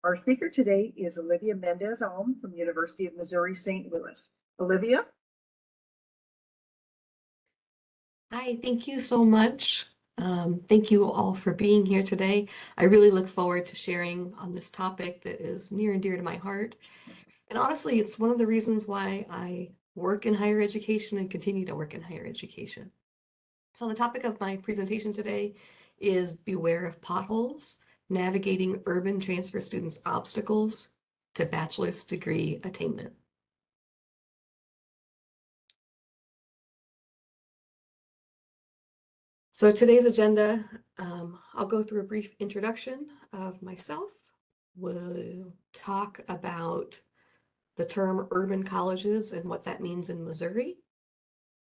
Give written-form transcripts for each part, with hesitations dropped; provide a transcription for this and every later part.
Our speaker today is Olivia Mendez-Alm from University of Missouri St. Louis. Olivia? Hi, thank you so much. Thank you all for being here today. I really look forward to sharing on this topic that is near and dear to my heart. And honestly, it's one of the reasons why I work in higher education and continue to work in higher education. So the topic of my presentation today is Beware of Potholes, Navigating Urban Transfer Students' Obstacles to Bachelor's Degree Attainment. So today's agenda, I'll go through a brief introduction of myself. We'll talk about the term urban colleges and what that means in Missouri.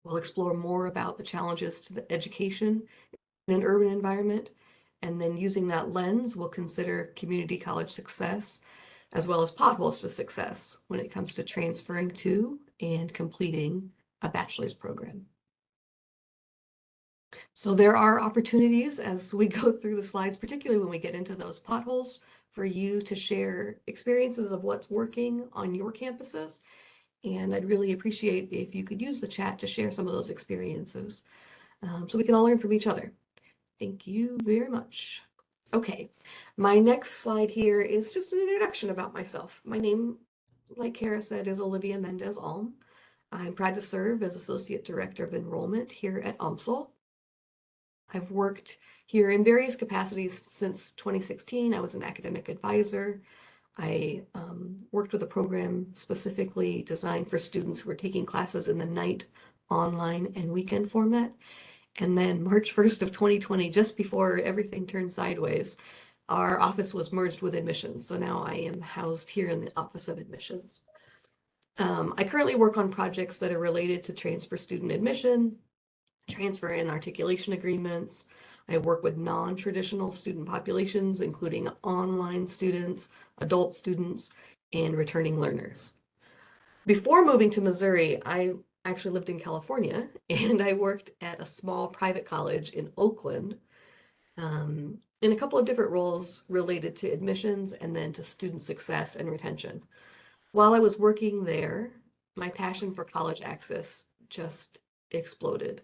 We'll explore more about the challenges to the education in an urban environment. And then using that lens, we'll consider community college success as well as potholes to success when it comes to transferring to and completing a bachelor's program. So there are opportunities as we go through the slides, particularly when we get into those potholes, for you to share experiences of what's working on your campuses. And I'd really appreciate if you could use the chat to share some of those experiences so we can all learn from each other. Thank you very much. Okay, my next slide here is just an introduction about myself. My name, like Kara said, is Olivia Mendez-Alm. I'm proud to serve as Associate Director of Enrollment here at UMSL. I've worked here in various capacities since 2016. I was an academic advisor. I worked with a program specifically designed for students who were taking classes in the night, online, and weekend format. And then March 1st of 2020, just before everything turned sideways, our office was merged with admissions. So now I am housed here in the Office of Admissions. I currently work on projects that are related to transfer student admission, transfer and articulation agreements. I work with non-traditional student populations, including online students, adult students, and returning learners. Before moving to Missouri, I actually lived in California, and I worked at a small private college in Oakland in a couple of different roles related to admissions and then to student success and retention. While I was working there, my passion for college access just exploded.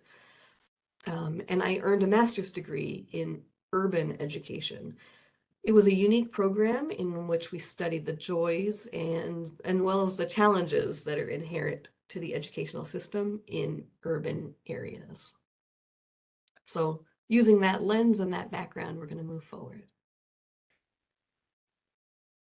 And I earned a master's degree in urban education. It was a unique program in which we studied the joys and well as the challenges that are inherent to the educational system in urban areas. So using that lens and that background, we're going to move forward.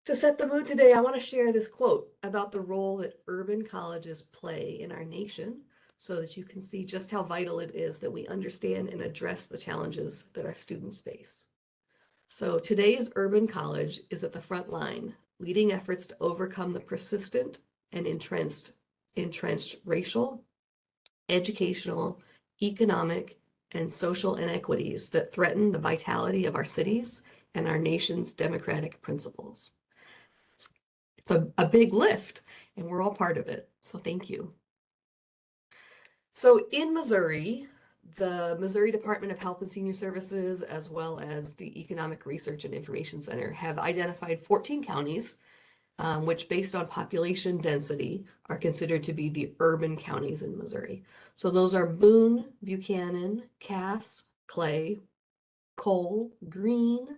To set the mood today, I want to share this quote about the role that urban colleges play in our nation so that you can see just how vital it is that we understand and address the challenges that our students face. So today's urban college is at the front line, leading efforts to overcome the persistent and entrenched racial, educational, economic, and social inequities that threaten the vitality of our cities and our nation's democratic principles. It's a big lift, and we're all part of it, so thank you. So in Missouri, the Missouri Department of Health and Senior Services, as well as the Economic Research and Information Center, have identified 14 counties, which based on population density are considered to be the urban counties in Missouri. So those are Boone, Buchanan, Cass, Clay, Cole, Greene,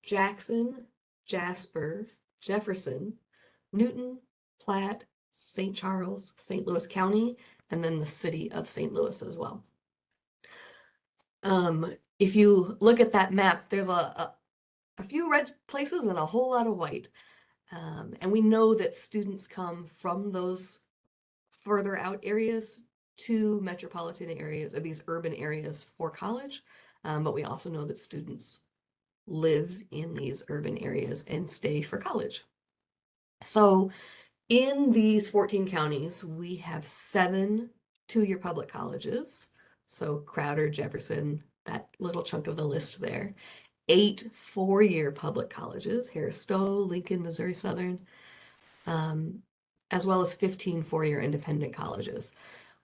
Jackson, Jasper, Jefferson, Newton, Platte, St. Charles, St. Louis County, and then the city of St. Louis as well. If you look at that map, there's a few red places and a whole lot of white. And we know that students come from those further out areas to metropolitan areas or these urban areas for college. But we also know that students live in these urban areas and stay for college. So in these 14 counties, we have 7 two-year public colleges. So Crowder, Jefferson, that little chunk of the list there. 8 four-year public colleges, Harris Stowe, Lincoln, Missouri Southern, as well as 15 four-year independent colleges.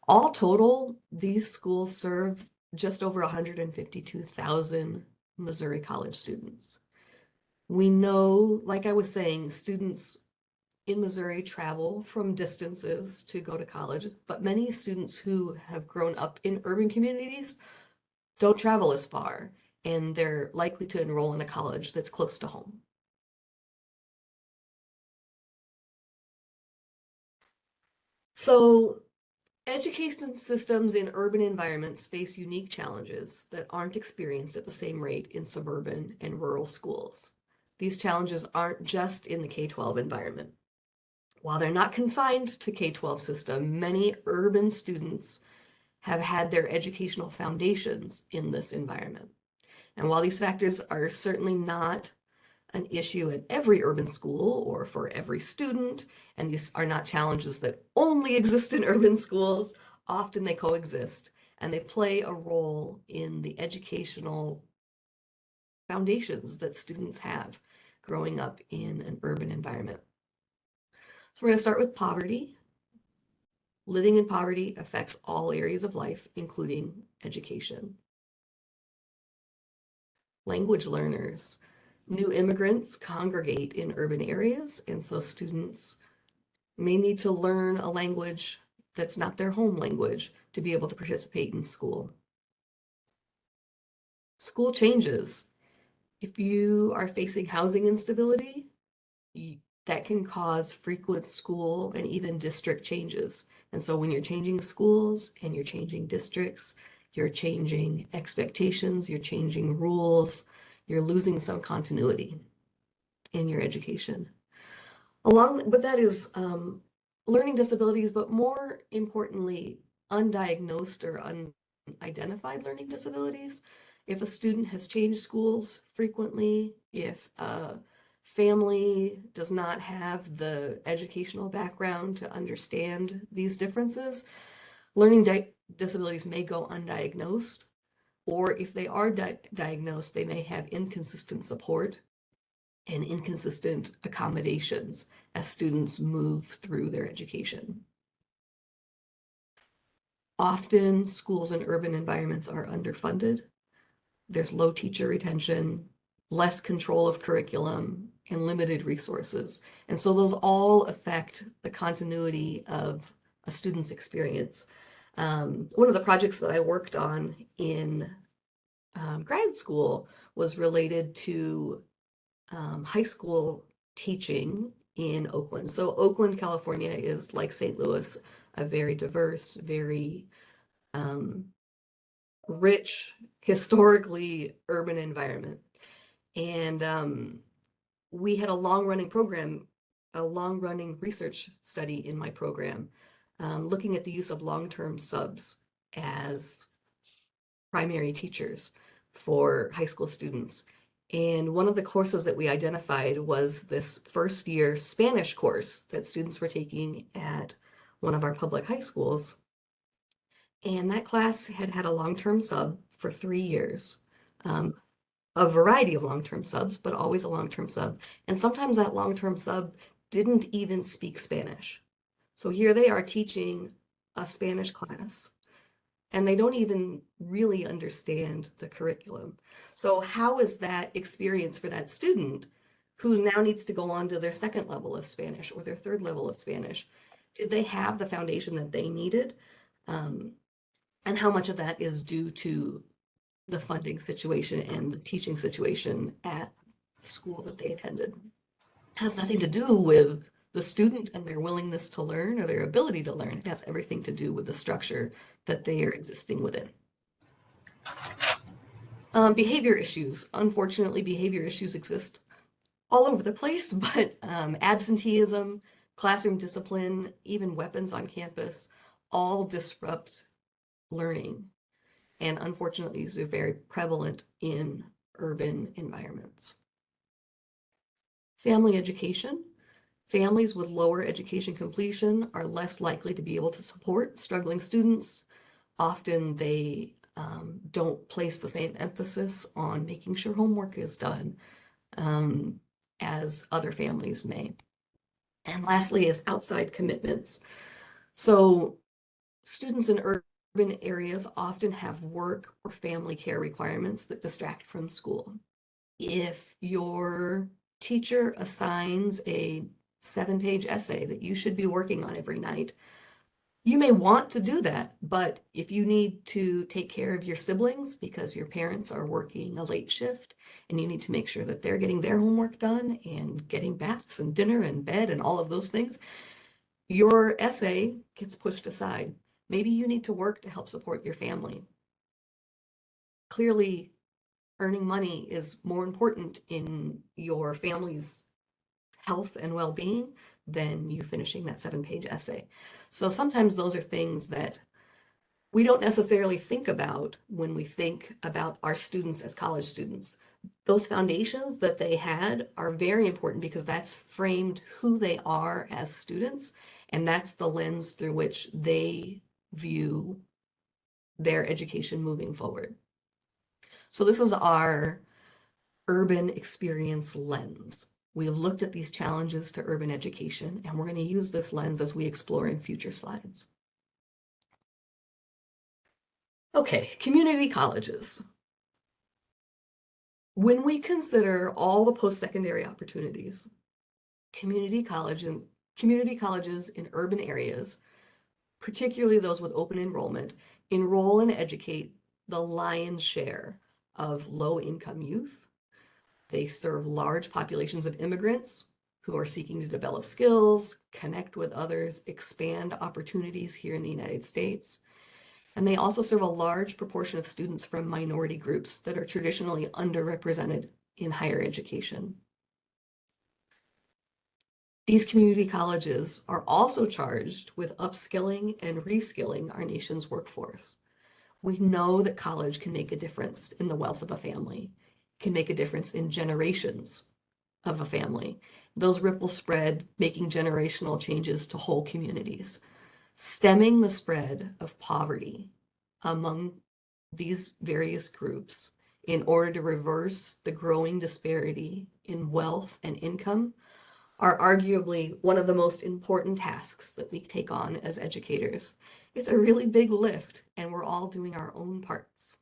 All total, these schools serve just over 152,000 Missouri college students. We know, like I was saying, students in Missouri travel from distances to go to college, but many students who have grown up in urban communities don't travel as far, and they're likely to enroll in a college that's close to home. So education systems in urban environments face unique challenges that aren't experienced at the same rate in suburban and rural schools. These challenges aren't just in the K-12 environment. While they're not confined to K-12 system, many urban students have had their educational foundations in this environment. And while these factors are certainly not an issue at every urban school or for every student, and these are not challenges that only exist in urban schools, often they coexist and they play a role in the educational foundations that students have growing up in an urban environment. So we're going to start with poverty. Living in poverty affects all areas of life, including education. Language learners. New immigrants congregate in urban areas, and so students may need to learn a language that's not their home language to be able to participate in school. School changes. If you are facing housing instability, that can cause frequent school and even district changes. And so when you're changing schools and you're changing districts, you're changing expectations, you're changing rules, you're losing some continuity in your education. Along with that is learning disabilities, but more importantly, undiagnosed or unidentified learning disabilities. If a student has changed schools frequently, if a family does not have the educational background to understand these differences, learning disabilities may go undiagnosed, or if they are diagnosed, they may have inconsistent support and inconsistent accommodations as students move through their education. Often schools in urban environments are underfunded. There's low teacher retention, less control of curriculum, and limited resources. And so those all affect the continuity of a student's experience. One of the projects that I worked on in grad school was related to high school teaching in Oakland. So Oakland, California is like St. Louis, a very diverse, very rich, historically urban environment. And we had a long-running program, a long-running research study in my program, looking at the use of long-term subs as primary teachers for high school students. And one of the courses that we identified was this first year Spanish course that students were taking at one of our public high schools. And that class had had a long-term sub for 3 years, a variety of long-term subs, but always a long-term sub. And sometimes that long-term sub didn't even speak Spanish. So here they are teaching a Spanish class, and they don't even really understand the curriculum. So how is that experience for that student who now needs to go on to their second level of Spanish or their third level of Spanish? Did they have the foundation that they needed? And how much of that is due to the funding situation and the teaching situation at the school that they attended? It has nothing to do with the student and their willingness to learn or their ability to learn. It has everything to do with the structure that they are existing within. Behavior issues. Unfortunately, behavior issues exist all over the place, but absenteeism, classroom discipline, even weapons on campus, all disrupt learning. And unfortunately, these are very prevalent in urban environments. Family education. Families with lower education completion are less likely to be able to support struggling students. Often they don't place the same emphasis on making sure homework is done as other families may. And lastly is outside commitments. So students in urban areas often have work or family care requirements that distract from school. If your teacher assigns a 7-page essay that you should be working on every night, you may want to do that, but if you need to take care of your siblings because your parents are working a late shift and you need to make sure that they're getting their homework done and getting baths and dinner and bed and all of those things, your essay gets pushed aside. Maybe you need to work to help support your family. Clearly, earning money is more important in your family's health and well-being than you finishing that 7-page essay. So sometimes those are things that we don't necessarily think about when we think about our students as college students. Those foundations that they had are very important because that's framed who they are as students, and that's the lens through which they view their education moving forward. So this is our urban experience lens. We have looked at these challenges to urban education, and we're going to use this lens as we explore in future slides. Okay, community colleges. When we consider all the post-secondary opportunities, community colleges in urban areas, particularly those with open enrollment, enroll and educate the lion's share of low-income youth. They serve large populations of immigrants who are seeking to develop skills, connect with others, expand opportunities here in the United States. And they also serve a large proportion of students from minority groups that are traditionally underrepresented in higher education. These community colleges are also charged with upskilling and reskilling our nation's workforce. We know that college can make a difference in the wealth of a family, can make a difference in generations of a family. Those ripples spread, making generational changes to whole communities. Stemming the spread of poverty among these various groups in order to reverse the growing disparity in wealth and income are arguably one of the most important tasks that we take on as educators. It's a really big lift, and we're all doing our own parts.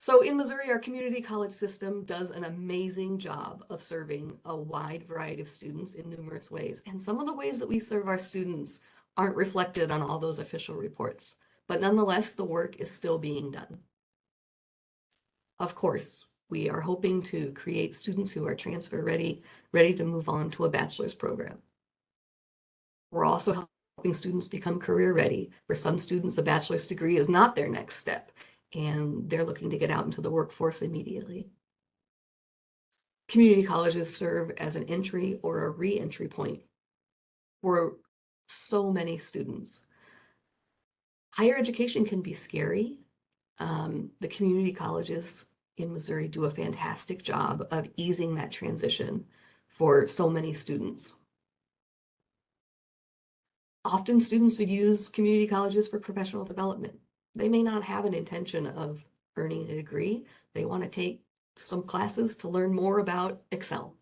So in Missouri, our community college system does an amazing job of serving a wide variety of students in numerous ways. And some of the ways that we serve our students aren't reflected on all those official reports, but nonetheless, the work is still being done. Of course, we are hoping to create students who are transfer ready to move on to a bachelor's program. We're also helping students become career ready. For some students, the bachelor's degree is not their next step, and they're looking to get out into the workforce immediately. Community colleges serve as an entry or a re-entry point for so many students. Higher education can be scary. The community colleges in Missouri do a fantastic job of easing that transition for so many students. Often students use community colleges for professional development. They may not have an intention of earning a degree. They want to take some classes to learn more about Excel.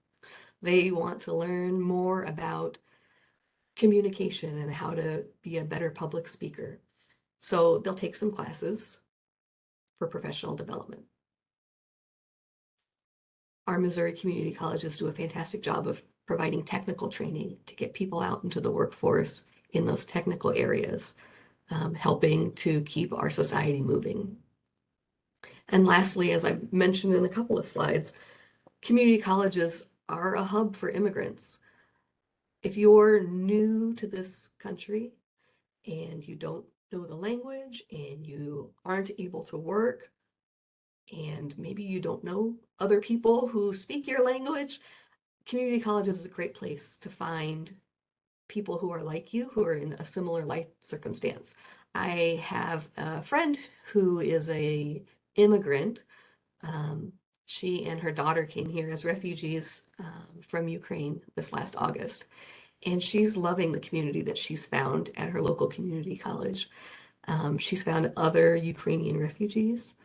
They want to learn more about communication and how to be a better public speaker. So they'll take some classes for professional development. Our Missouri community colleges do a fantastic job of providing technical training to get people out into the workforce in those technical areas, helping to keep our society moving. And lastly, as I mentioned in a couple of slides, community colleges are a hub for immigrants. If you're new to this country and you don't know the language and you aren't able to work, and maybe you don't know other people who speak your language, community colleges is a great place to find people who are like you, who are in a similar life circumstance. I have a friend who is a immigrant. She and her daughter came here as refugees from Ukraine this last August, and she's loving the community that she's found at her local community college. She's found other Ukrainian refugees.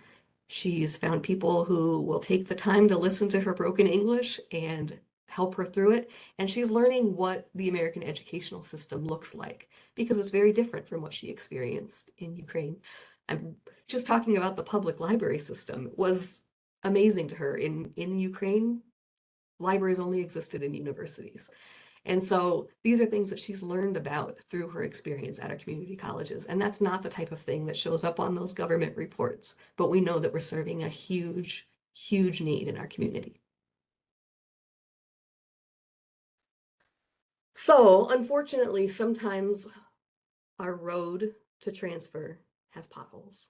She's found people who will take the time to listen to her broken English and help her through it. And she's learning what the American educational system looks like because it's very different from what she experienced in Ukraine. I'm just talking about the public library system. It was amazing to her. In Ukraine, libraries only existed in universities. And so these are things that she's learned about through her experience at our community colleges. And that's not the type of thing that shows up on those government reports, but we know that we're serving a huge, huge need in our community. So unfortunately, sometimes our road to transfer has potholes.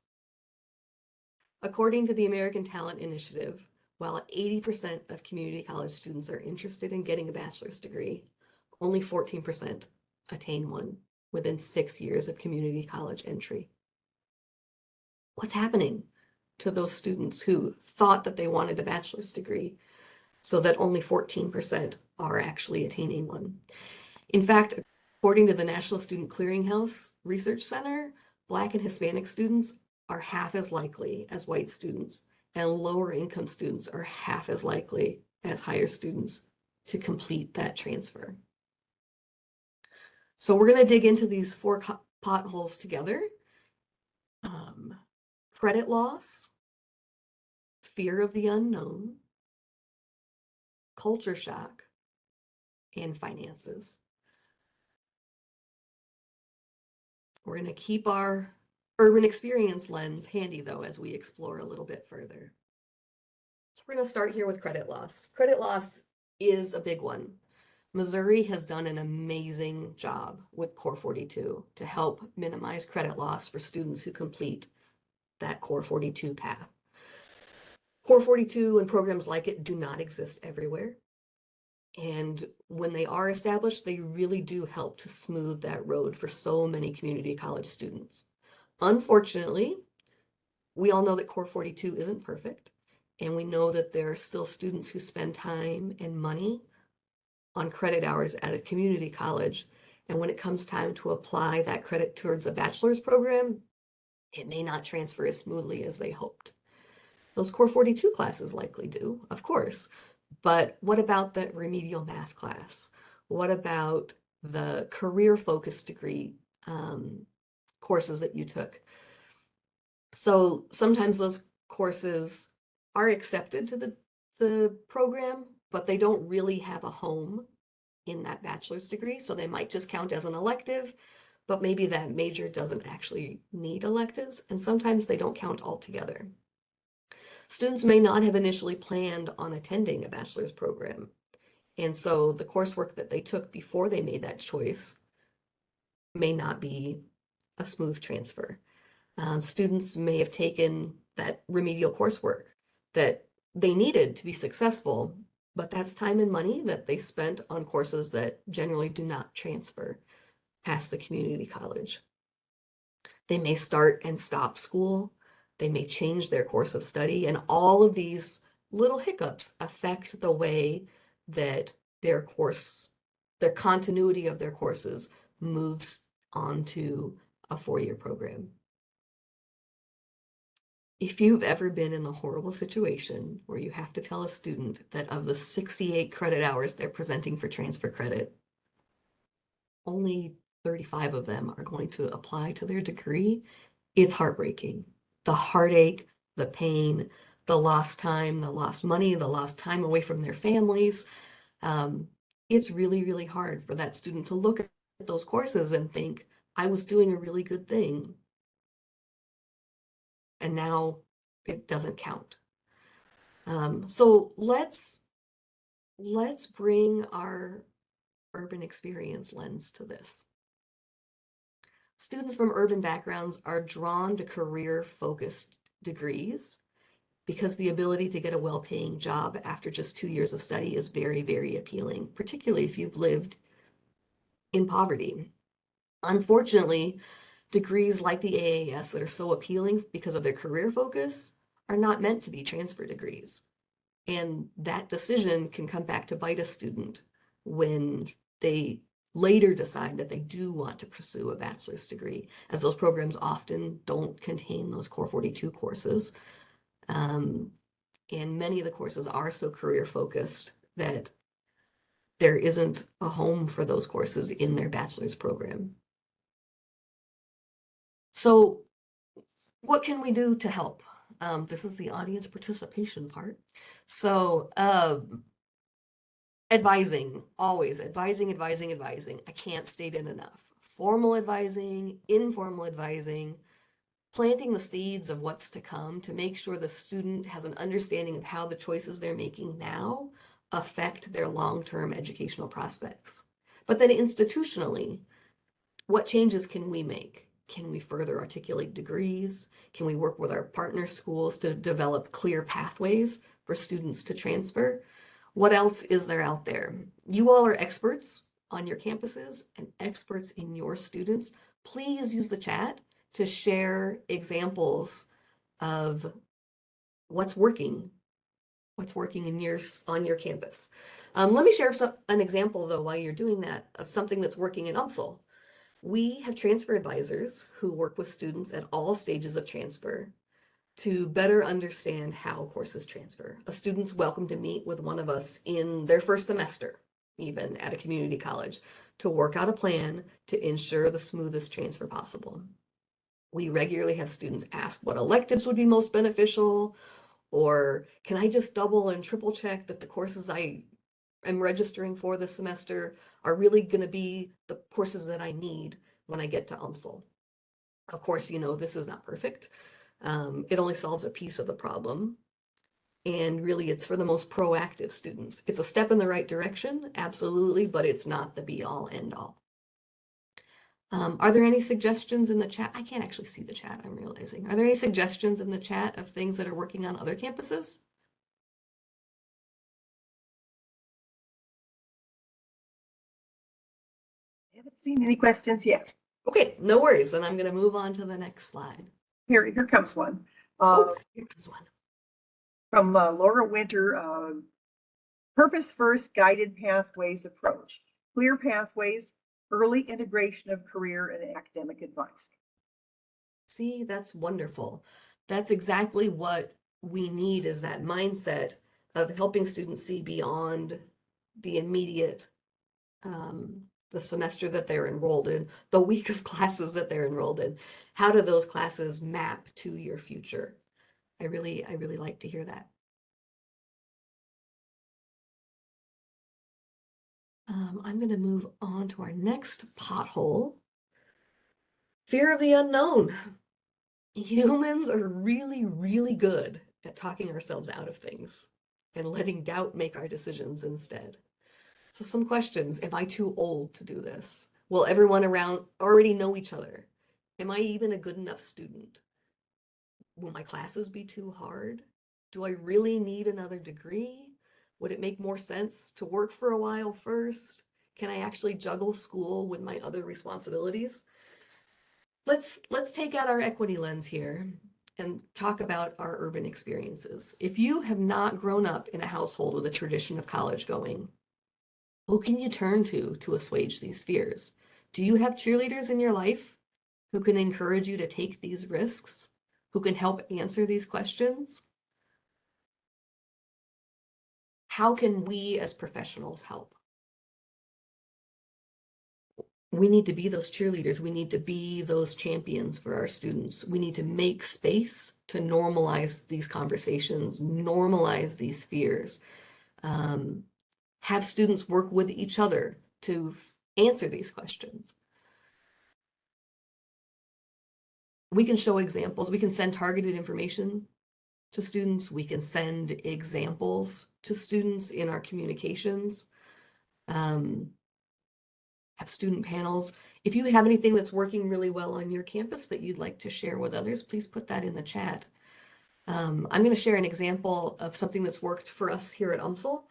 According to the American Talent Initiative, while 80% of community college students are interested in getting a bachelor's degree, only 14% attain one within 6 years of community college entry. What's happening to those students who thought that they wanted a bachelor's degree so that only 14% are actually attaining one? In fact, according to the National Student Clearinghouse Research Center, Black and Hispanic students are half as likely as white students, and lower income students are half as likely as higher students to complete that transfer. So we're going to dig into these 4 potholes together. Credit loss, fear of the unknown, culture shock, and finances. We're going to keep our urban experience lens handy, though, as we explore a little bit further. So we're going to start here with credit loss. Credit loss is a big one. Missouri has done an amazing job with Core 42 to help minimize credit loss for students who complete that Core 42 path. Core 42 and programs like it do not exist everywhere. And when they are established, they really do help to smooth that road for so many community college students. Unfortunately, we all know that Core 42 isn't perfect, and we know that there are still students who spend time and money on credit hours at a community college, and when it comes time to apply that credit towards a bachelor's program, it may not transfer as smoothly as they hoped. Those Core 42 classes likely do, of course, but what about the remedial math class? What about the career-focused degree courses that you took? So sometimes those courses are accepted to the program, but they don't really have a home in that bachelor's degree. So they might just count as an elective, but maybe that major doesn't actually need electives, and sometimes they don't count altogether. Students may not have initially planned on attending a bachelor's program, and so the coursework that they took before they made that choice may not be a smooth transfer. Students may have taken that remedial coursework that they needed to be successful, but that's time and money that they spent on courses that generally do not transfer past the community college. They may start and stop school. They may change their course of study, and all of these little hiccups affect the way that their continuity of their courses moves onto a 4-year program. If you've ever been in the horrible situation where you have to tell a student that of the 68 credit hours they're presenting for transfer credit, only 35 of them are going to apply to their degree, it's heartbreaking. The heartache, the pain, the lost time, the lost money, the lost time away from their families. It's really, really hard for that student to look at those courses and think, I was doing a really good thing, and now it doesn't count. So let's bring our urban experience lens to this. Students from urban backgrounds are drawn to career-focused degrees because the ability to get a well-paying job after just 2 years of study is very, very appealing, particularly if you've lived in poverty. Unfortunately, degrees like the AAS that are so appealing because of their career focus are not meant to be transfer degrees. And that decision can come back to bite a student when they later decide that they do want to pursue a bachelor's degree, as those programs often don't contain those Core 42 courses. And many of the courses are so career focused that there isn't a home for those courses in their bachelor's program. So what can we do to help? This is the audience participation part. So, advising, always advising. I can't state it enough. Formal advising, informal advising, planting the seeds of what's to come to make sure the student has an understanding of how the choices they're making now affect their long-term educational prospects. But then institutionally, what changes can we make? Can we further articulate degrees? Can we work with our partner schools to develop clear pathways for students to transfer? What else is there out there? You all are experts on your campuses and experts in your students. Please use the chat to share examples of what's working on your campus. Let me share an example though while you're doing that of something that's working in UMSL. We have transfer advisors who work with students at all stages of transfer to better understand how courses transfer. A student's welcome to meet with one of us in their first semester, even at a community college, to work out a plan to ensure the smoothest transfer possible. We regularly have students ask what electives would be most beneficial, or can I just double and triple check that the courses I am registering for this semester are really going to be the courses that I need when I get to UMSL. Of course, you know, this is not perfect. It only solves a piece of the problem. And really, it's for the most proactive students. It's a step in the right direction, absolutely, but it's not the be all end all. Are there any suggestions in the chat? I can't actually see the chat, I'm realizing. Are there any suggestions in the chat of things that are working on other campuses? I haven't seen any questions yet. Okay, no worries. Then I'm going to move on to the next slide. Here comes one. Here comes one. From Laura Winter, Purpose First Guided Pathways Approach. Clear pathways, early integration of career and academic advice. See, that's wonderful. That's exactly what we need, is that mindset of helping students see beyond the immediate, the semester that they're enrolled in, the week of classes that they're enrolled in. How do those classes map to your future? I really like to hear that. I'm going to move on to our next pothole. Fear of the unknown. Humans are really good at talking ourselves out of things and letting doubt make our decisions instead. So some questions. Am I too old to do this? Will everyone around already know each other? Am I even a good enough student? Will my classes be too hard? Do I really need another degree? Would it make more sense to work for a while first? Can I actually juggle school with my other responsibilities? Let's take out our equity lens here and talk about our urban experiences. If you have not grown up in a household with a tradition of college going, who can you turn to assuage these fears? Do you have cheerleaders in your life who can encourage you to take these risks, who can help answer these questions? How can we as professionals help? We need to be those cheerleaders. We need to be those champions for our students. We need to make space to normalize these conversations, normalize these fears, have students work with each other to answer these questions. We can show examples. We can send targeted information to students. We can send examples to students in our communications. Have student panels. If you have anything that's working really well on your campus that you'd like to share with others, please put that in the chat. I'm going to share an example of something that's worked for us here at UMSL.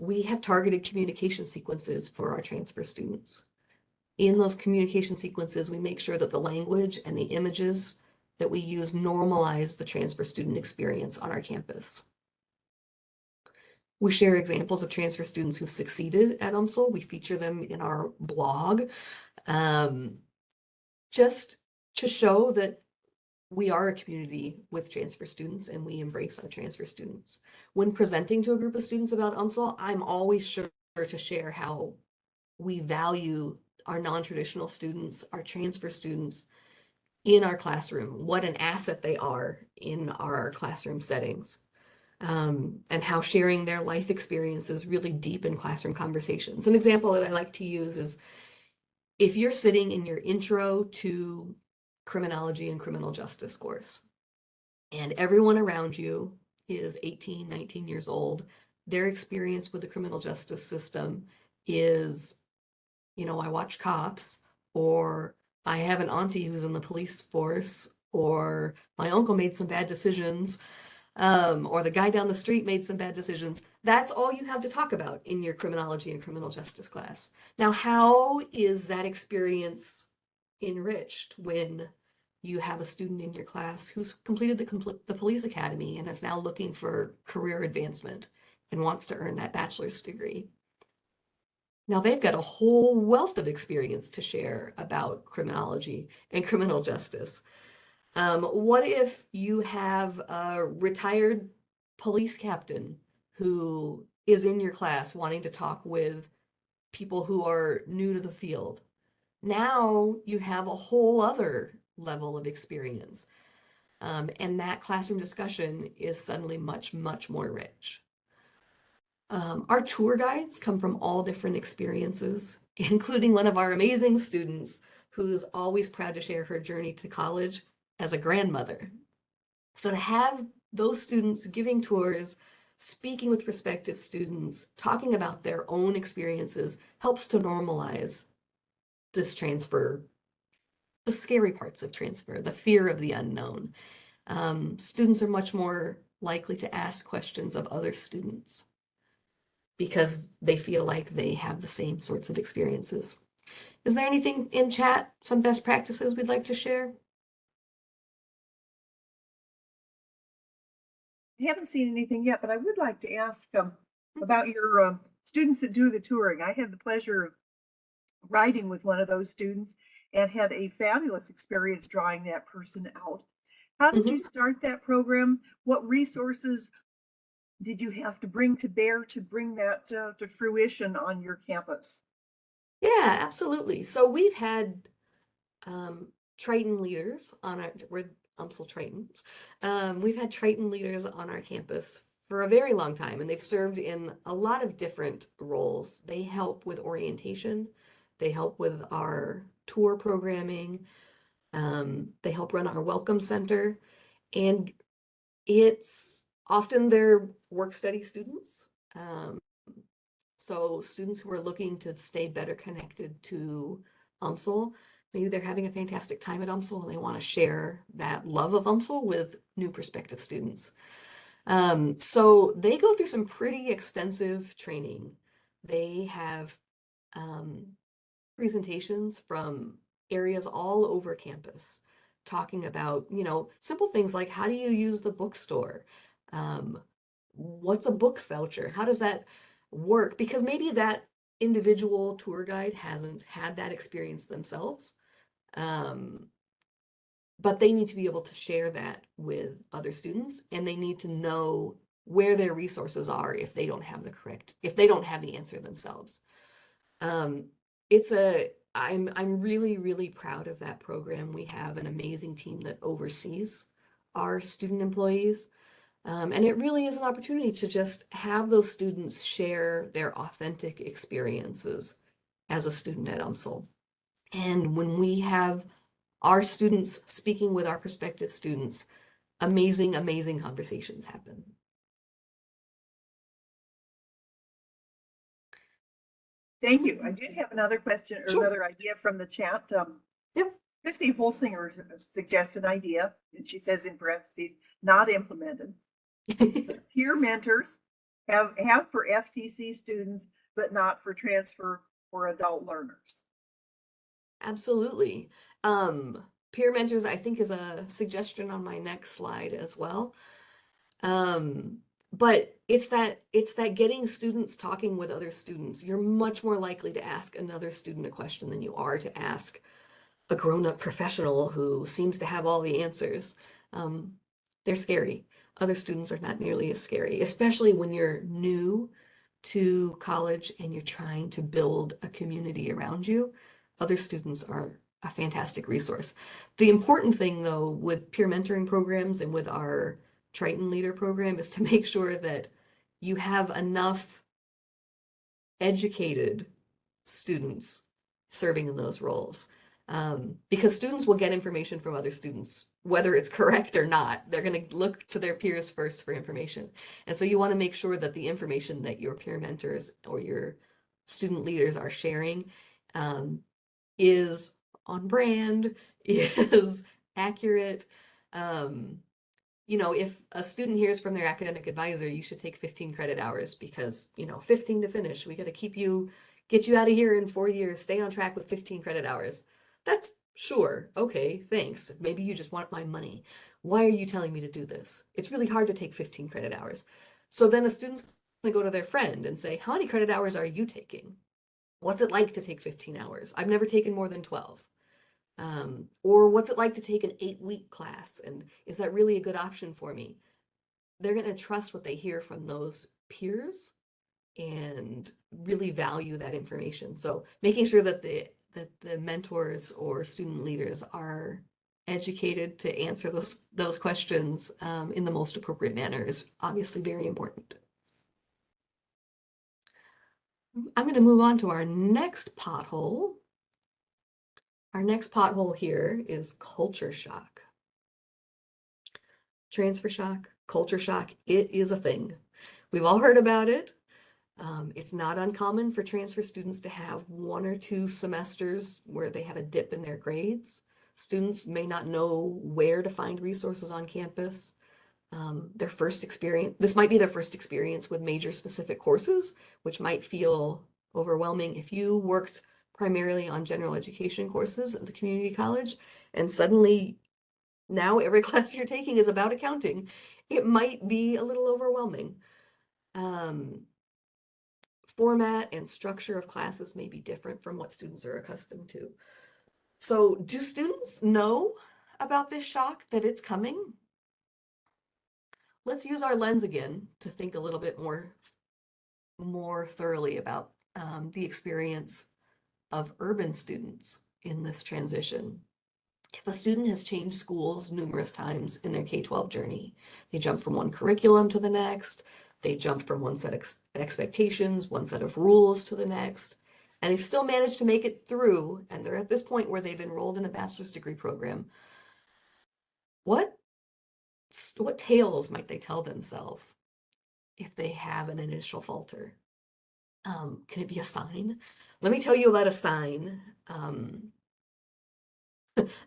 We have targeted communication sequences for our transfer students. In those communication sequences, we make sure that the language and the images that we use normalize the transfer student experience on our campus. We share examples of transfer students who've succeeded at UMSL. We feature them in our blog, just to show that we are a community with transfer students and we embrace our transfer students. When presenting to a group of students about UMSL, I'm always sure to share how we value our non-traditional students, our transfer students, in our classroom, what an asset they are in our classroom settings, and how sharing their life experiences really deepen classroom conversations. An example that I like to use is if you're sitting in your intro to criminology and criminal justice course, and everyone around you is 18, 19 years old, their experience with the criminal justice system is, I watch Cops, or I have an auntie who's in the police force, or my uncle made some bad decisions, or the guy down the street made some bad decisions. That's all you have to talk about in your criminology and criminal justice class. Now, how is that experience enriched when you have a student in your class who's completed the police academy and is now looking for career advancement and wants to earn that bachelor's degree? Now they've got a whole wealth of experience to share about criminology and criminal justice. What if you have a retired police captain who is in your class wanting to talk with people who are new to the field? Now you have a whole other level of experience. And that classroom discussion is suddenly much, much more rich. Our tour guides come from all different experiences, including one of our amazing students who's always proud to share her journey to college as a grandmother. So to have those students giving tours, speaking with prospective students, talking about their own experiences helps to normalize this transfer, the scary parts of transfer, the fear of the unknown. Students are much more likely to ask questions of other students because they feel like they have the same sorts of experiences. Is there anything in chat, some best practices we'd like to share? I haven't seen anything yet, but I would like to ask about your students that do the touring. I had the pleasure of riding with one of those students and had a fabulous experience drawing that person out. How did you start that program? What resources did you have to bring to bear to bring that to fruition on your campus? Yeah, absolutely. So we've had Triton leaders on we're UMSL Tritons. We've had Triton leaders on our campus for a very long time, and they've served in a lot of different roles. They help with orientation, they help with our tour programming, they help run our welcome center, and it's often their work study students. So students who are looking to stay better connected to UMSL, maybe they're having a fantastic time at UMSL and they want to share that love of UMSL with new prospective students. So they go through some pretty extensive training. They have presentations from areas all over campus talking about, simple things like how do you use the bookstore? What's a book voucher? How does that work? Because maybe that individual tour guide hasn't had that experience themselves. But they need to be able to share that with other students, and they need to know where their resources are if they don't have the answer themselves. I'm really, really proud of that program. We have an amazing team that oversees our student employees. And it really is an opportunity to just have those students share their authentic experiences as a student at UMSL. And when we have our students speaking with our prospective students, amazing, amazing conversations happen. Thank you. I did have another question or Sure. another idea from the chat. Yep. Christy Holsinger suggests an idea, and she says in parentheses, not implemented. Peer mentors have for FTC students, but not for transfer or adult learners. Absolutely. Peer mentors, I think, is a suggestion on my next slide as well. But it's that getting students talking with other students. You're much more likely to ask another student a question than you are to ask a grown-up professional who seems to have all the answers. They're scary. Other students are not nearly as scary, especially when you're new to college and you're trying to build a community around you. Other students are a fantastic resource. The important thing, though, with peer mentoring programs and with our Triton Leader program is to make sure that you have enough educated students serving in those roles. Because students will get information from other students, whether it's correct or not. They're going to look to their peers first for information. And so you want to make sure that the information that your peer mentors or your student leaders are sharing is on brand, is accurate. If a student hears from their academic advisor, you should take 15 credit hours because, 15 to finish. We got to get you out of here in 4 years, stay on track with 15 credit hours. That's sure. Okay, thanks. Maybe you just want my money. Why are you telling me to do this? It's really hard to take 15 credit hours. So then a student's going to go to their friend and say, how many credit hours are you taking? What's it like to take 15 hours? I've never taken more than 12. Or what's it like to take an 8-week class? And is that really a good option for me? They're going to trust what they hear from those peers and really value that information. So making sure that the mentors or student leaders are educated to answer those questions in the most appropriate manner is obviously very important. I'm going to move on to our next pothole. Our next pothole here is culture shock. Transfer shock, culture shock, it is a thing. We've all heard about it. It's not uncommon for transfer students to have 1 or 2 semesters where they have a dip in their grades. Students may not know where to find resources on campus. This might be their first experience with major specific courses, which might feel overwhelming. If you worked primarily on general education courses at the community college, and suddenly now every class you're taking is about accounting, it might be a little overwhelming. Format and structure of classes may be different from what students are accustomed to. So do students know about this shock, that it's coming? Let's use our lens again to think a little bit more thoroughly about the experience of urban students in this transition. If a student has changed schools numerous times in their K-12 journey, they jump from one curriculum to the next, they jump from one set of expectations, one set of rules to the next, and they've still managed to make it through, and they're at this point where they've enrolled in a bachelor's degree program. What tales might they tell themselves if they have an initial falter? Can it be a sign? Let me tell you about a sign.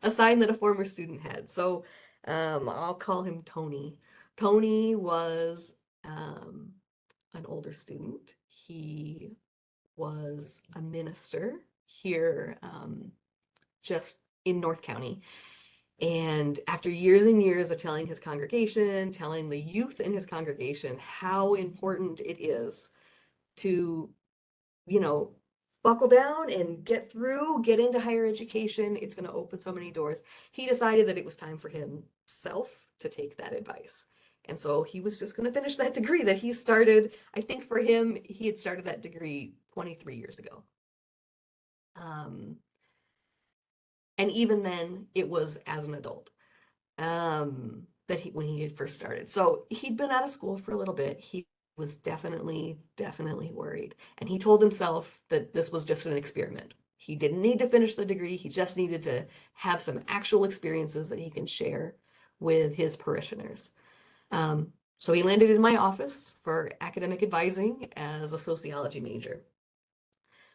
A sign that a former student had. So I'll call him Tony. Tony was an older student. He was a minister here just in North County. And after years and years of telling his congregation, telling the youth in his congregation how important it is to, buckle down and get into higher education, it's going to open so many doors, he decided that it was time for himself to take that advice. And so he was just going to finish that degree that he started. I think for him, he had started that degree 23 years ago. And even then, it was as an adult when he had first started. So he'd been out of school for a little bit. He was definitely worried. And he told himself that this was just an experiment. He didn't need to finish the degree. He just needed to have some actual experiences that he can share with his parishioners. So he landed in my office for academic advising as a sociology major.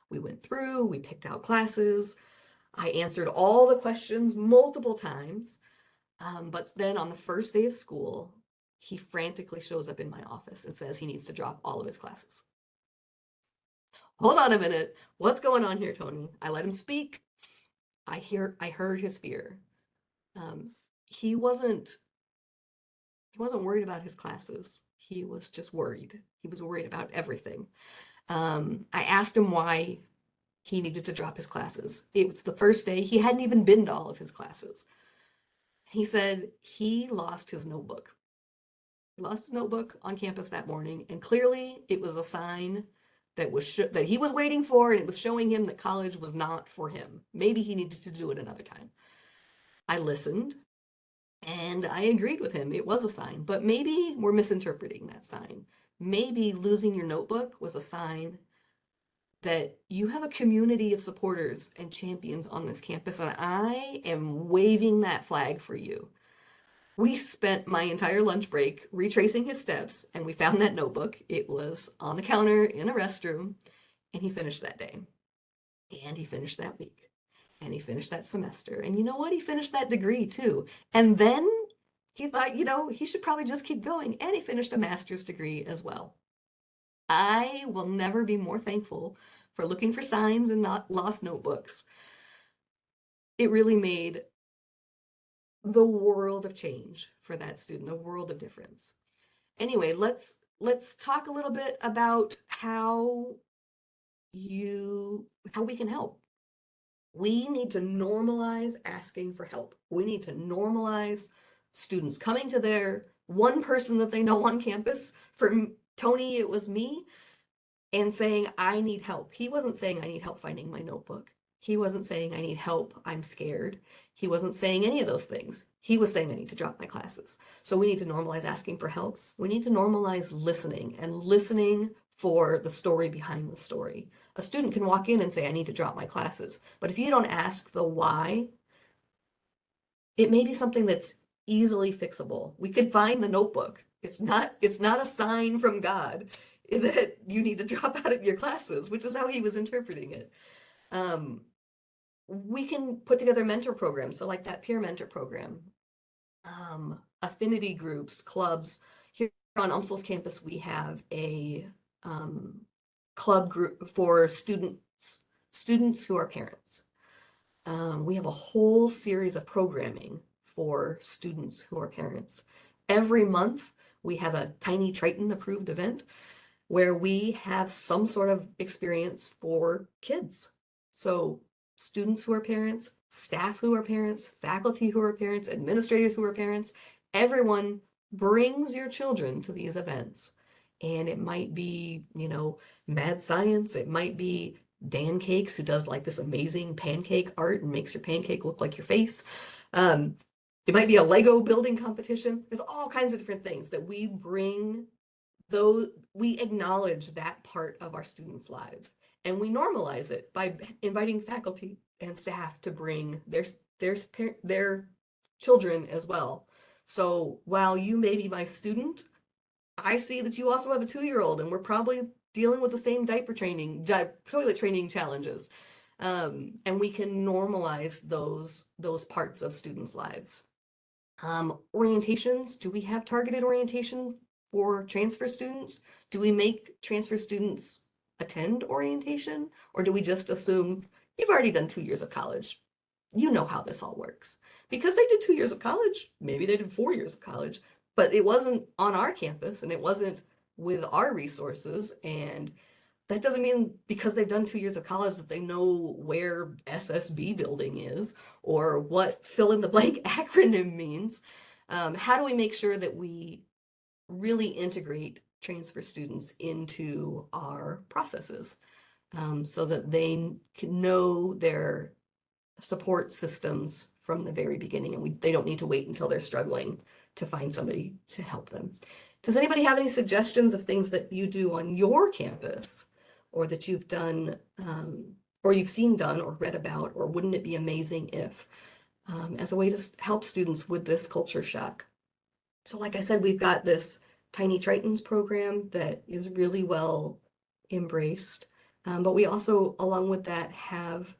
We went through, we picked out classes. I answered all the questions multiple times. But then on the first day of school, he frantically shows up in my office and says he needs to drop all of his classes. Hold on a minute. What's going on here, Tony? I let him speak. I heard his fear. He wasn't worried about his classes. He was just worried. He was worried about everything. I asked him why he needed to drop his classes. It was the first day. He hadn't even been to all of his classes. He said he lost his notebook. He lost his notebook on campus that morning, and clearly it was a sign that he was waiting for, and it was showing him that college was not for him. Maybe he needed to do it another time. I listened and I agreed with him. It was a sign, but maybe we're misinterpreting that sign. Maybe losing your notebook was a sign that you have a community of supporters and champions on this campus, and I am waving that flag for you. We spent my entire lunch break retracing his steps, and we found that notebook. It was on the counter in a restroom, and he finished that day. And he finished that week. And he finished that semester. And you know what? He finished that degree too. And then he thought, he should probably just keep going. And he finished a master's degree as well. I will never be more thankful for looking for signs and not lost notebooks. It really made the world of change for that student, the world of difference. Anyway, let's talk a little bit about how we can help. We need to normalize asking for help. We need to normalize students coming to their one person that they know on campus. For Tony, it was me, and saying, I need help. He wasn't saying, I need help finding my notebook. He wasn't saying, I need help, I'm scared. He wasn't saying any of those things. He was saying, I need to drop my classes. So we need to normalize asking for help. We need to normalize listening, and listening for the story behind the story. A student can walk in and say, I need to drop my classes. But if you don't ask the why, it may be something that's easily fixable. We could find the notebook. It's not a sign from God that you need to drop out of your classes, which is how he was interpreting it. We can put together mentor programs. So like that peer mentor program, affinity groups, clubs. Here on UMSL's campus, we have a club group for students who are parents. We have a whole series of programming for students who are parents. Every month, we have a Tiny Triton approved event where we have some sort of experience for kids. So students who are parents, staff who are parents, faculty who are parents, administrators who are parents, everyone brings your children to these events. And it might be, mad science. It might be Dan Cakes, who does like this amazing pancake art and makes your pancake look like your face. It might be a Lego building competition. There's all kinds of different things that we bring, though we acknowledge that part of our students' lives. And we normalize it by inviting faculty and staff to bring their children as well. So while you may be my student, I see that you also have a 2-year-old, and we're probably dealing with the same toilet training challenges. And we can normalize those parts of students' lives. Orientations, do we have targeted orientation for transfer students? Do we make transfer students attend orientation? Or do we just assume you've already done 2 years of college? You know how this all works. Because they did 2 years of college, maybe they did 4 years of college, but it wasn't on our campus and it wasn't with our resources. And that doesn't mean because they've done 2 years of college that they know where SSB building is or what fill in the blank acronym means. How do we make sure that we really integrate transfer students into our processes so that they can know their support systems from the very beginning, and they don't need to wait until they're struggling to find somebody to help them. Does anybody have any suggestions of things that you do on your campus, or that you've done, or you've seen done or read about, or wouldn't it be amazing if, as a way to help students with this culture shock? So like I said, we've got this Tiny Tritons program that is really well embraced. But we also, along with that, have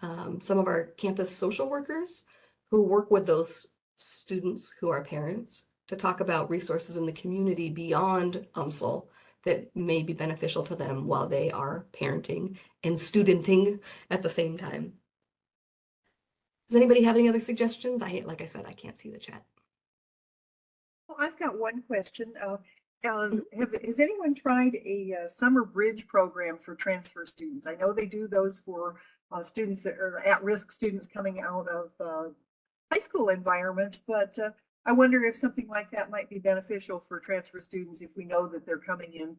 some of our campus social workers who work with those students who are parents to talk about resources in the community beyond UMSL that may be beneficial to them while they are parenting and studenting at the same time. Does anybody have any other suggestions? Like I said, I can't see the chat. Well, I've got one question. Has anyone tried a summer bridge program for transfer students? I know they do those for students that are at-risk students coming out of high school environments, but I wonder if something like that might be beneficial for transfer students if we know that they're coming in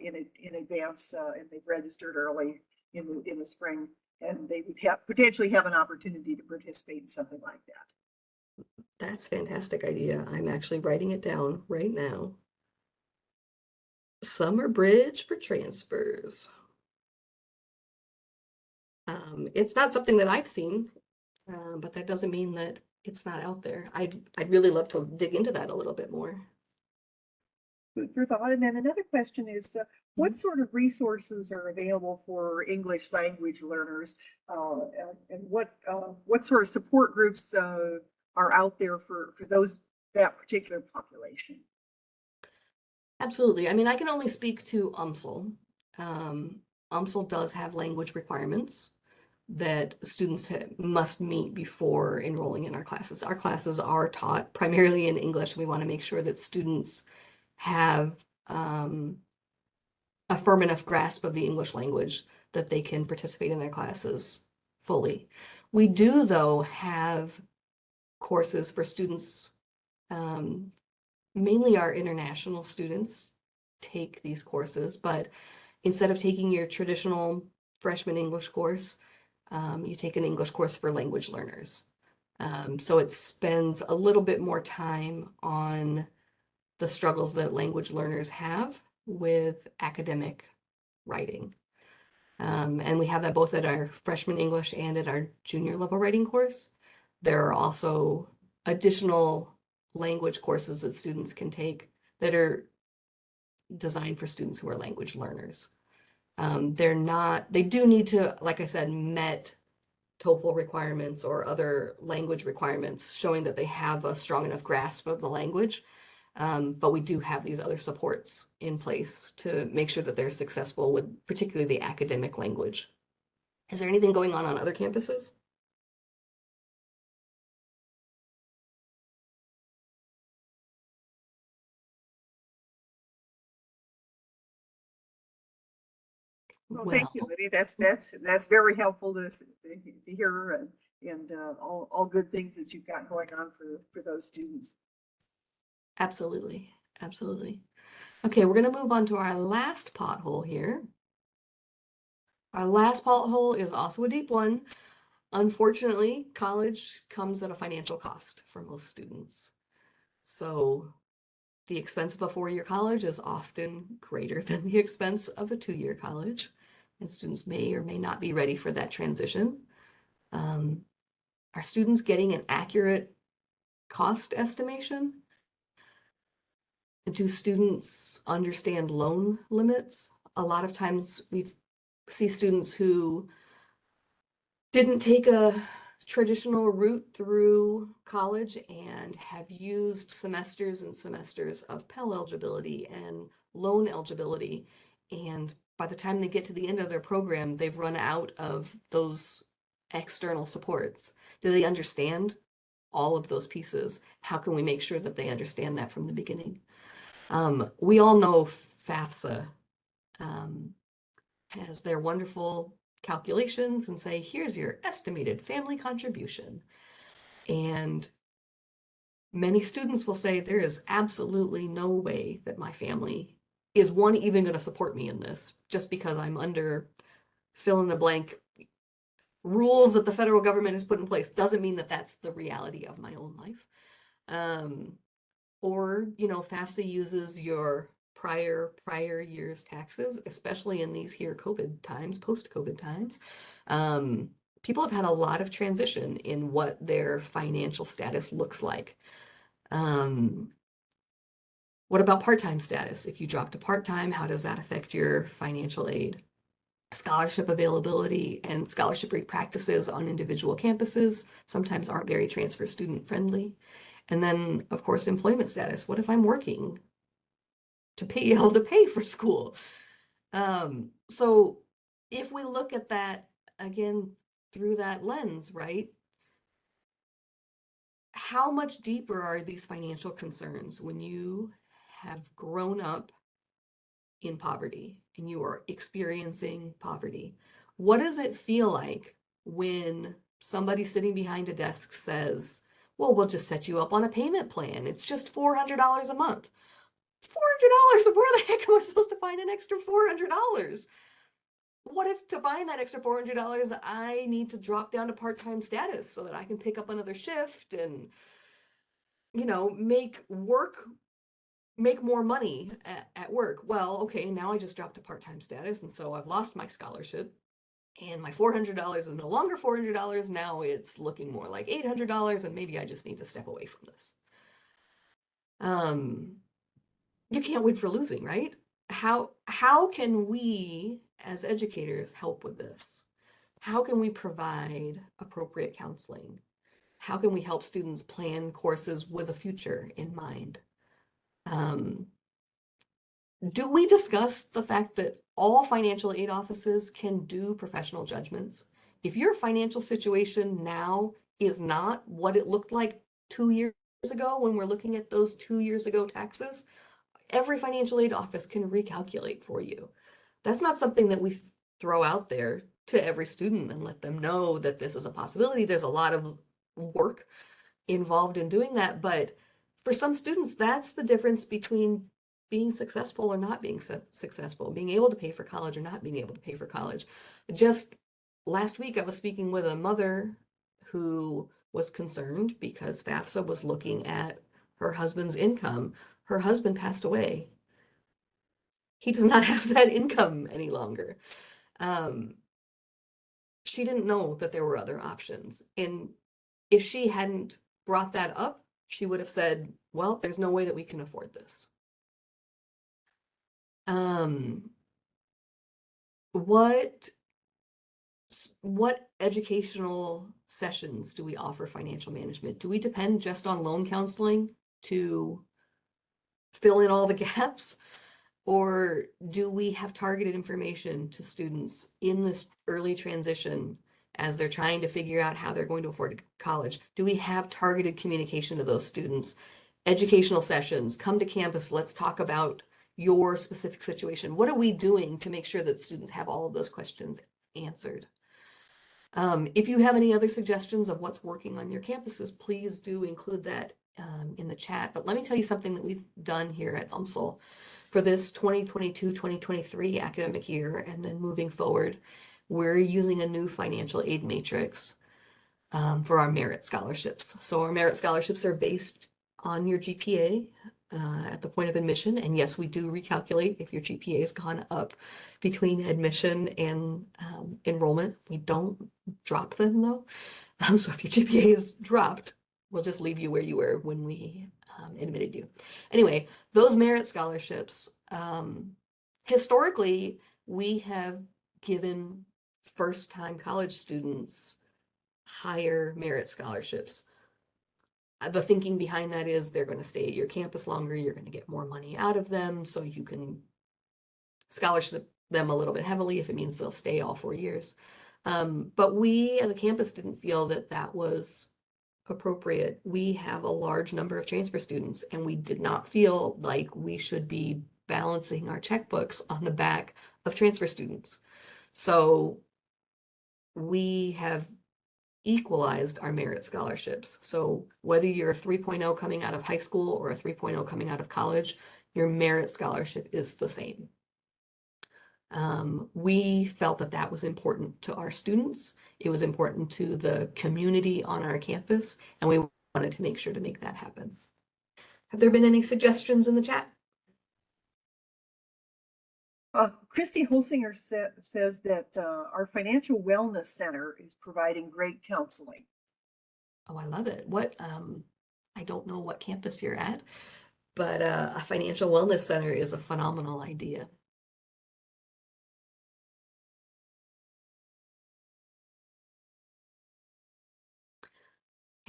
in advance, and they've registered early in the spring, and they would potentially have an opportunity to participate in something like that. That's a fantastic idea. I'm actually writing it down right now. Summer bridge for transfers. It's not something that I've seen, but that doesn't mean that it's not out there. I'd really love to dig into that a little bit more. Food for thought. And then another question is, what Mhm. sort of resources are available for English language learners, and what sort of support groups are out there for that particular population? Absolutely. I mean, I can only speak to UMSL. UMSL does have language requirements that students must meet before enrolling in our classes. Our classes are taught primarily in English. We want to make sure that students have a firm enough grasp of the English language that they can participate in their classes fully. We do, though, have courses for students, mainly our international students take these courses, but instead of taking your traditional freshman English course, you take an English course for language learners. So it spends a little bit more time on the struggles that language learners have with academic writing. And we have that both at our freshman English and at our junior level writing course. There are also additional language courses that students can take that are designed for students who are language learners. They do need to, like I said, met TOEFL requirements or other language requirements showing that they have a strong enough grasp of the language. But we do have these other supports in place to make sure that they're successful with particularly the academic language. Is there anything going on other campuses? Well, thank Well, you, Lydia. That's very helpful to hear, and all good things that you've got going on for those students. absolutely. Absolutely. Okay, we're going to move on to our last pothole here. Our last pothole is also a deep one. Unfortunately, college comes at a financial cost for most students. So the expense of a 4-year college is often greater than the expense of a 2-year college, and students may or may not be ready for that transition. Are students getting an accurate cost estimation? Do students understand loan limits? A lot of times we see students who didn't take a traditional route through college and have used semesters and semesters of Pell eligibility and loan eligibility. And by the time they get to the end of their program, they've run out of those external supports. Do they understand all of those pieces? How can we make sure that they understand that from the beginning? We all know FAFSA has their wonderful calculations and say, here's your estimated family contribution. And many students will say, there is absolutely no way that my family is even going to support me in this just because I'm under fill in the blank rules that the federal government has put in place. Doesn't mean that that's the reality of my own life. Or, FAFSA uses your prior year's taxes, especially in these here COVID times, post-COVID times. People have had a lot of transition in what their financial status looks like. What about part-time status? If you drop to part-time, how does that affect your financial aid? Scholarship availability and scholarship rate practices on individual campuses sometimes aren't very transfer student friendly. And then, of course, employment status. What if I'm working to be able to pay for school? So if we look at that again through that lens, right? How much deeper are these financial concerns when you have grown up in poverty and you are experiencing poverty? What does it feel like when somebody sitting behind a desk says, well, we'll just set you up on a payment plan. It's just $400 a month. $400. Where the heck am I supposed to find an extra $400? What if to find that extra $400, I need to drop down to part-time status so that I can pick up another shift and, make more money at work? Well, okay, now I just dropped to part-time status, and so I've lost my scholarship, and my $400 is no longer $400. Now it's looking more like $800, and maybe I just need to step away from this. You can't win for losing, right? How can we as educators help with this? How can we provide appropriate counseling? How can we help students plan courses with a future in mind? Do we discuss the fact that all financial aid offices can do professional judgments? If your financial situation now is not what it looked like 2 years ago when we're looking at those 2 years ago taxes, every financial aid office can recalculate for you. That's not something that we throw out there to every student and let them know that this is a possibility. There's a lot of work involved in doing that, but for some students, that's the difference between being successful or not being successful, being able to pay for college or not being able to pay for college. Just last week, I was speaking with a mother who was concerned because FAFSA was looking at her husband's income. Her husband passed away. He does not have that income any longer. She didn't know that there were other options. And if she hadn't brought that up, she would have said, well, there's no way that we can afford this. What educational sessions do we offer financial management? Do we depend just on loan counseling to fill in all the gaps? Or do we have targeted information to students in this early transition as they're trying to figure out how they're going to afford college? Do we have targeted communication to those students? Educational sessions, come to campus, let's talk about your specific situation. What are we doing to make sure that students have all of those questions answered? If you have any other suggestions of what's working on your campuses, please do include that in the chat. But let me tell you something that we've done here at UMSL for this 2022-2023 academic year, and then moving forward, we're using a new financial aid matrix for our merit scholarships. So our merit scholarships are based on your GPA at the point of admission. And yes, we do recalculate if your GPA has gone up between admission and enrollment. We don't drop them though. So if your GPA is dropped, we'll just leave you where you were when we admitted you. Anyway, those merit scholarships, historically, we have given first-time college students higher merit scholarships. The thinking behind that is they're going to stay at your campus longer, you're going to get more money out of them, so you can scholarship them a little bit heavily if it means they'll stay all 4 years. But we as a campus didn't feel that that was appropriate. We have a large number of transfer students, and we did not feel like we should be balancing our checkbooks on the back of transfer students. So we have equalized our merit scholarships. So whether you're a 3.0 coming out of high school or a 3.0 coming out of college, your merit scholarship is the same. We felt that that was important to our students. It was important to the community on our campus, and we wanted to make sure to make that happen. Have there been any suggestions in the chat? Christy Holsinger says that our financial wellness center is providing great counseling. Oh, I love it. I don't know what campus you're at, but a financial wellness center is a phenomenal idea.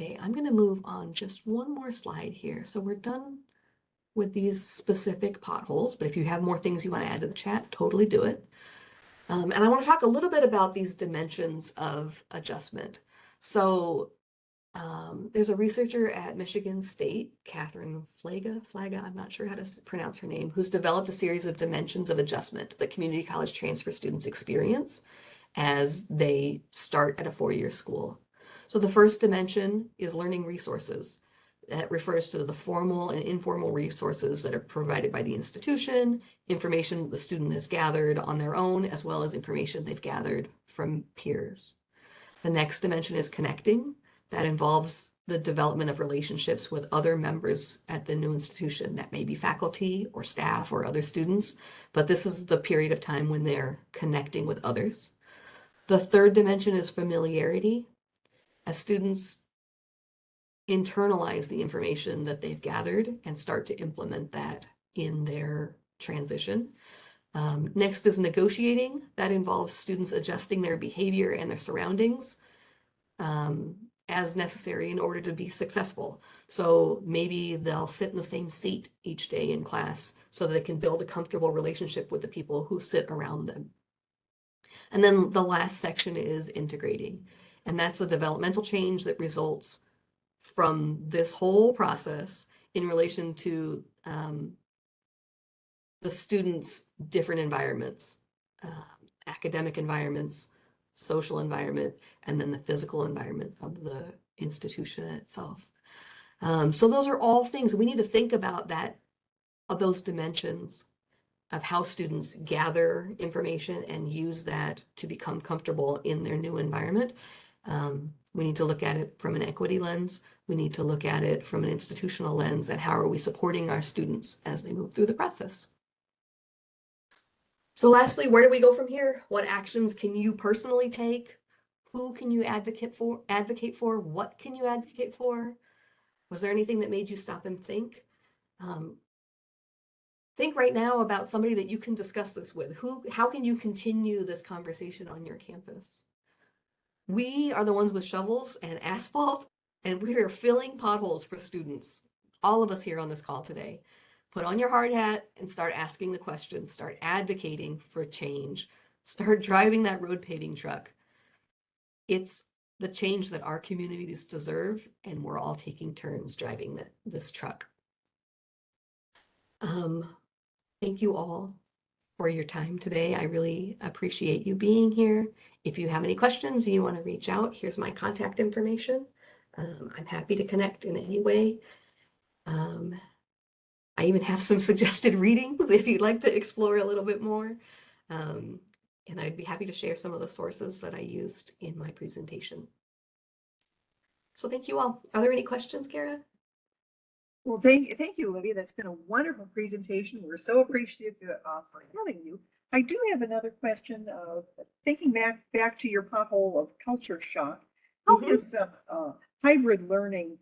Okay, I'm going to move on just one more slide here. So we're done with these specific potholes, but if you have more things you want to add to the chat, totally do it. And I want to talk a little bit about these dimensions of adjustment. So there's a researcher at Michigan State, Catherine Flaga, I'm not sure how to pronounce her name, who's developed a series of dimensions of adjustment that community college transfer students experience as they start at a 4-year school. So the first dimension is learning resources. That refers to the formal and informal resources that are provided by the institution, information the student has gathered on their own, as well as information they've gathered from peers. The next dimension is connecting. That involves the development of relationships with other members at the new institution. That may be faculty or staff or other students, but this is the period of time when they're connecting with others. The third dimension is familiarity. As students internalize the information that they've gathered and start to implement that in their transition. Next is negotiating. That involves students adjusting their behavior and their surroundings as necessary in order to be successful. So maybe they'll sit in the same seat each day in class so that they can build a comfortable relationship with the people who sit around them. And then the last section is integrating. And that's the developmental change that results from this whole process in relation to the students' different environments, academic environments, social environment, and then the physical environment of the institution itself. So those are all things we need to think about, that of those dimensions of how students gather information and use that to become comfortable in their new environment. We need to look at it from an equity lens. We need to look at it from an institutional lens, and how are we supporting our students as they move through the process. So lastly, where do we go from here? What actions can you personally take? Who can you advocate for? What can you advocate for? Was there anything that made you stop and think? Think right now about somebody that you can discuss this with. How can you continue this conversation on your campus? We are the ones with shovels and asphalt, and we are filling potholes for students. All of us here on this call today. Put on your hard hat and start asking the questions. Start advocating for change. Start driving that road paving truck. It's the change that our communities deserve, and we're all taking turns driving this truck. Thank you all for your time today. I really appreciate you being here. If you have any questions and you want to reach out, here's my contact information. I'm happy to connect in any way. I even have some suggested readings if you'd like to explore a little bit more. And I'd be happy to share some of the sources that I used in my presentation. So thank you all. Are there any questions, Kara? Well, thank you, Olivia. That's been a wonderful presentation. We're so appreciative for having you. I do have another question. Thinking back to your pothole of culture shock, how has hybrid learning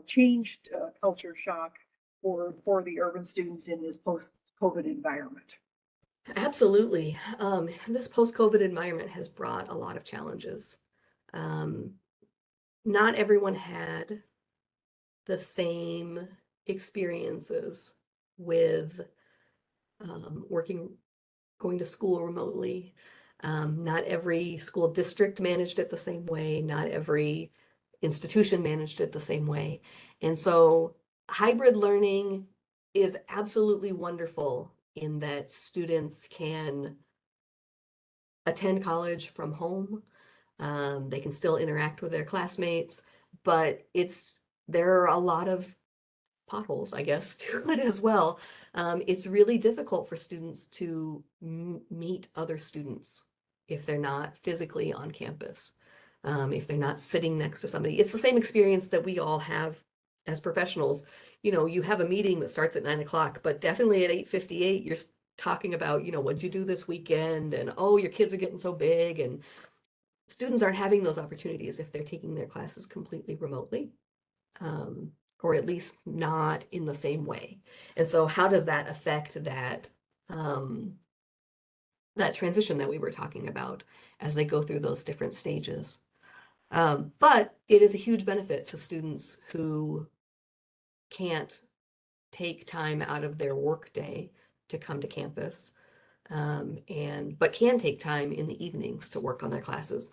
changed culture shock for the urban students in this post-COVID environment? Absolutely. This post-COVID environment has brought a lot of challenges. Not everyone had the same experiences with going to school remotely. Not every school district managed it the same way. Not every institution managed it the same way. And so hybrid learning is absolutely wonderful in that students can attend college from home. They can still interact with their classmates, but there are a lot of potholes, I guess, to it as well. It's really difficult for students to meet other students if they're not physically on campus, if they're not sitting next to somebody. It's the same experience that we all have as professionals. You know, you have a meeting that starts at 9 o'clock, but definitely at 8:58, you're talking about, what'd you do this weekend? And, oh, your kids are getting so big. And students aren't having those opportunities if they're taking their classes completely remotely. Or at least not in the same way. And so how does that affect that transition that we were talking about as they go through those different stages? But it is a huge benefit to students who can't take time out of their work day to come to campus, but can take time in the evenings to work on their classes.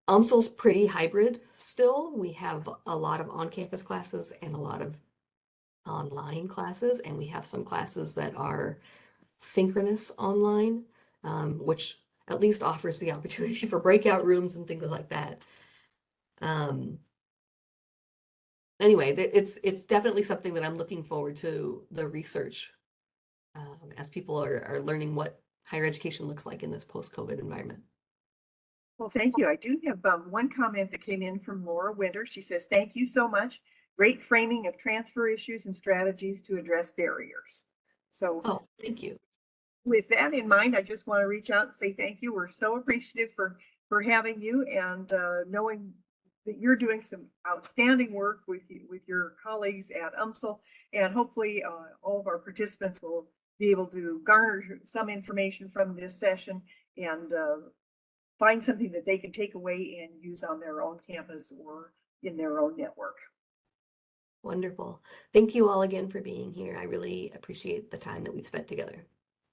UMSL's pretty hybrid still. We have a lot of on-campus classes and a lot of online classes, and we have some classes that are synchronous online, which at least offers the opportunity for breakout rooms and things like that. anyway, it's definitely something that I'm looking forward to the research as people are learning what higher education looks like in this post-COVID environment. Well, thank you. I do have one comment that came in from Laura Winter. She says, thank you so much. Great framing of transfer issues and strategies to address barriers. So Oh, thank you. with that in mind, I just want to reach out and say thank you. We're so appreciative for having you, and knowing that you're doing some outstanding work with your colleagues at UMSL, and hopefully all of our participants will be able to garner some information from this session and find something that they can take away and use on their own campus or in their own network. Wonderful. Thank you all again for being here. I really appreciate the time that we've spent together.